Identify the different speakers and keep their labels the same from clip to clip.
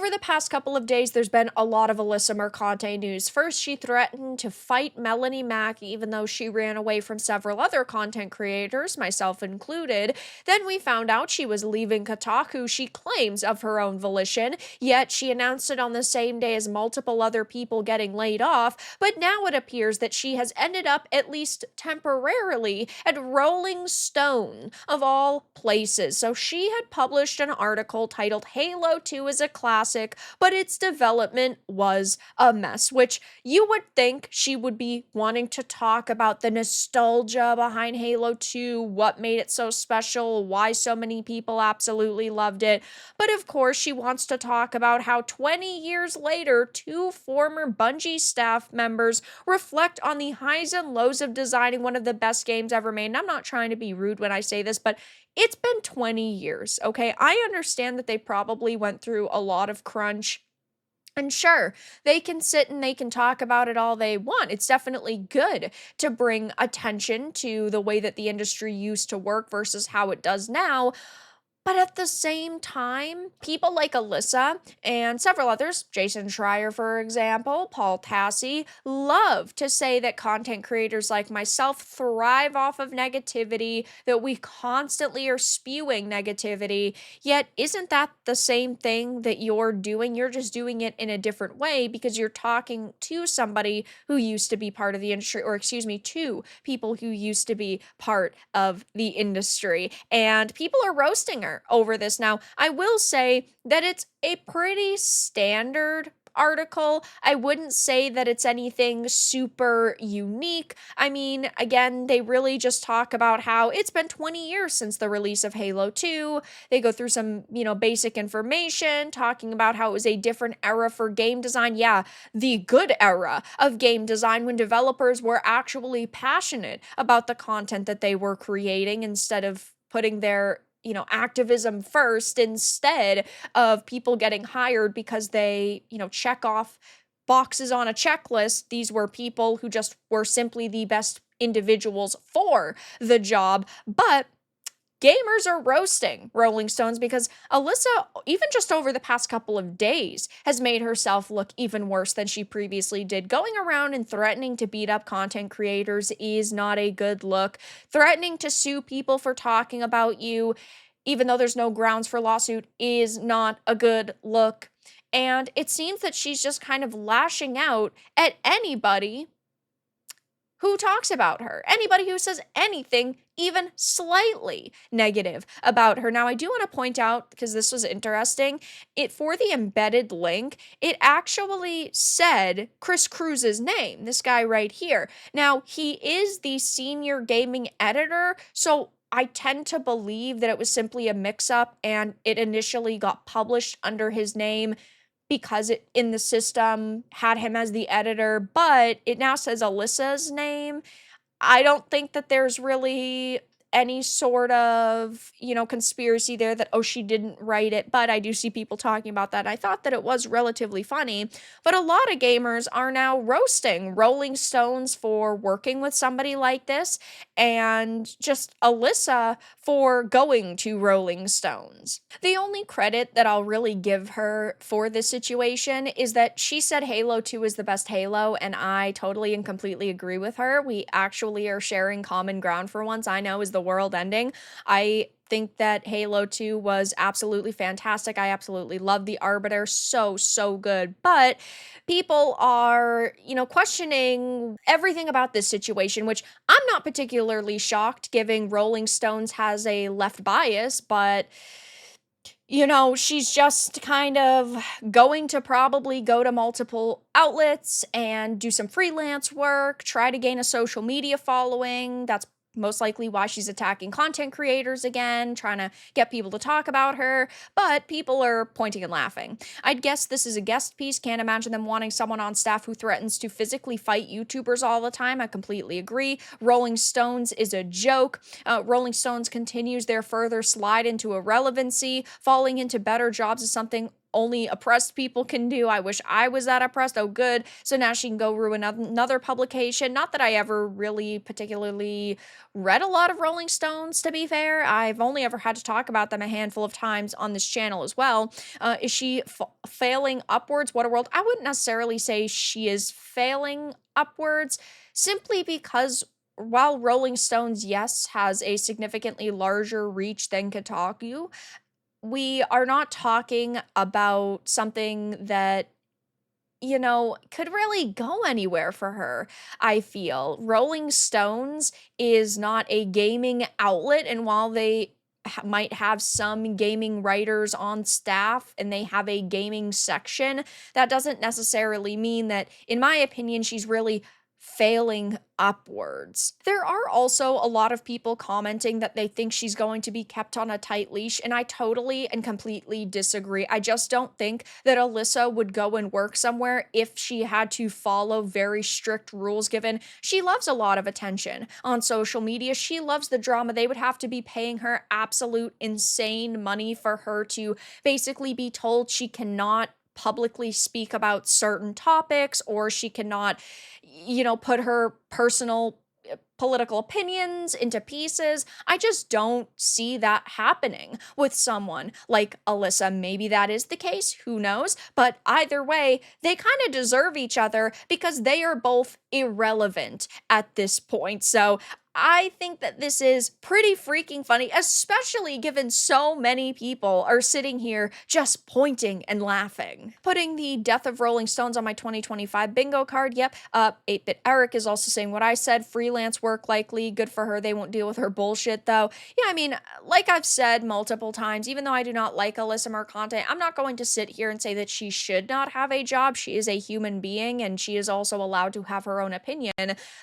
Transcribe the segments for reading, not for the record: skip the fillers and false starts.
Speaker 1: over the past couple of days, there's been a lot of Alyssa Mercante news. First, she threatened to fight Melanie Mack, even though she ran away from several other content creators, myself included. Then we found out she was leaving Kotaku, she claims, of her own volition, yet she announced it on the same day as multiple other people getting laid off. But now it appears that she has ended up, at least temporarily, at Rolling Stone, of all places. So she had published an article titled Halo 2 is a classic, but its development was a mess, which you would think she would be wanting to talk about the nostalgia behind Halo 2, what made it so special, why so many people absolutely loved it. But of course, she wants to talk about how 20 years later, two former Bungie staff members reflect on the highs and lows of designing one of the best games ever made. And I'm not trying to be rude when I say this, but it's been 20 years, okay? I understand that they probably went through a lot of crunch. And sure, they can sit and they can talk about it all they want. It's definitely good to bring attention to the way that the industry used to work versus how it does now. But at the same time, people like Alyssa and several others, Jason Schreier, for example, Paul Tassi, love to say that content creators like myself thrive off of negativity, that we constantly are spewing negativity. Yet, isn't that the same thing that you're doing? You're just doing it in a different way because you're talking to somebody who used to be part of the industry, or excuse me, to people who used to be part of the industry. And people are roasting her over this. Now, I will say that it's a pretty standard article. I wouldn't say that it's anything super unique. I mean, again, they really just talk about how it's been 20 years since the release of Halo 2. They go through some, basic information, talking about how it was a different era for game design. Yeah, the good era of game design when developers were actually passionate about the content that they were creating instead of putting their activism first instead of people getting hired because they, check off boxes on a checklist. These were people who just were simply the best individuals for the job. But gamers are roasting Rolling Stones because Alyssa, even just over the past couple of days, has made herself look even worse than she previously did. Going around and threatening to beat up content creators is not a good look. Threatening to sue people for talking about you, even though there's no grounds for lawsuit, is not a good look. And it seems that she's just kind of lashing out at anybody who talks about her, anybody who says anything even slightly negative about her. Now, I do want to point out, because this was interesting, for the embedded link, it actually said Chris Cruz's name, this guy right here. Now, he is the senior gaming editor, so I tend to believe that it was simply a mix-up and it initially got published under his name because it in the system had him as the editor, but it now says Alyssa's name. I don't think that there's really any sort of, conspiracy there that, oh, she didn't write it, but I do see people talking about that. I thought that it was relatively funny, but a lot of gamers are now roasting Rolling Stones for working with somebody like this and just Alyssa for going to Rolling Stones. The only credit that I'll really give her for this situation is that she said Halo 2 is the best Halo, and I totally and completely agree with her. We actually are sharing common ground for once. I know is the world ending. I think that Halo 2 was absolutely fantastic. I absolutely love the Arbiter. So good. But people are, questioning everything about this situation, which I'm not particularly shocked, given Rolling Stones has a left bias, but she's just kind of going to probably go to multiple outlets and do some freelance work, try to gain a social media following. That's most likely why she's attacking content creators again, trying to get people to talk about her, but people are pointing and laughing. I'd guess this is a guest piece. Can't imagine them wanting someone on staff who threatens to physically fight YouTubers all the time. I completely agree. Rolling Stones is a joke. Rolling Stones continues their further slide into irrelevancy. Falling into better jobs is something only oppressed people can do. I wish I was that oppressed. Oh, good. So now she can go ruin another publication. Not that I ever really particularly read a lot of Rolling Stones, to be fair. I've only ever had to talk about them a handful of times on this channel as well. Is she failing upwards? What a world. I wouldn't necessarily say she is failing upwards, simply because while Rolling Stones, yes, has a significantly larger reach than Kotaku, we are not talking about something that could really go anywhere for her, I feel. Rolling Stones is not a gaming outlet, and while they might have some gaming writers on staff and they have a gaming section, that doesn't necessarily mean that, in my opinion, she's really failing upwards. There are also a lot of people commenting that they think she's going to be kept on a tight leash, and I totally and completely disagree. I just don't think that Alyssa would go and work somewhere if she had to follow very strict rules, given she loves a lot of attention on social media. She loves the drama. They would have to be paying her absolute insane money for her to basically be told she cannot publicly speak about certain topics, or she cannot, put her personal political opinions into pieces. I just don't see that happening with someone like Alyssa. Maybe that is the case, who knows? But either way, they kind of deserve each other because they are both irrelevant at this point. So I think that this is pretty freaking funny, especially given so many people are sitting here just pointing and laughing. Putting the death of Rolling Stones on my 2025 bingo card. Yep. 8-Bit Eric is also saying what I said. Freelance work likely. Good for her. They won't deal with her bullshit though. Yeah, I mean, like I've said multiple times, even though I do not like Alyssa Mercante, I'm not going to sit here and say that she should not have a job. She is a human being and she is also allowed to have her own opinion.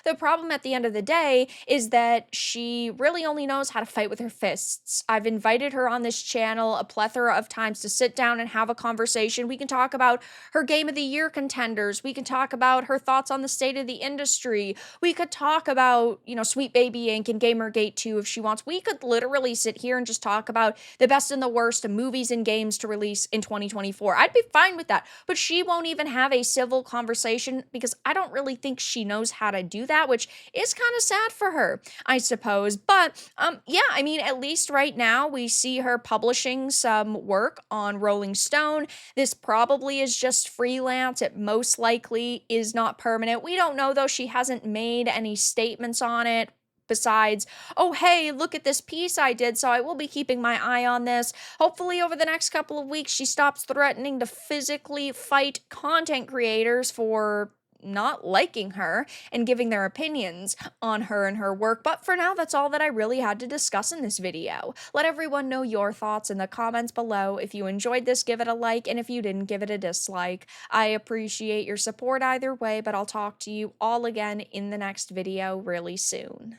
Speaker 1: The problem at the end of the day is that she really only knows how to fight with her fists. I've invited her on this channel a plethora of times to sit down and have a conversation. We can talk about her Game of the Year contenders. We can talk about her thoughts on the state of the industry. We could talk about, Sweet Baby Inc. and Gamergate 2 if she wants. We could literally sit here and just talk about the best and the worst of movies and games to release in 2024. I'd be fine with that. But she won't even have a civil conversation because I don't really think she knows how to do that, which is kind of sad for her, I suppose. But yeah, I mean, at least right now we see her publishing some work on Rolling Stone. This probably is just freelance. It most likely is not permanent. We don't know though. She hasn't made any statements on it besides, oh, hey, look at this piece I did, so I will be keeping my eye on this. Hopefully over the next couple of weeks, she stops threatening to physically fight content creators for not liking her and giving their opinions on her and her work. But for now, that's all that I really had to discuss in this video. Let everyone know your thoughts in the comments below. If you enjoyed this, give it a like, and if you didn't, give it a dislike. I appreciate your support either way, but I'll talk to you all again in the next video really soon.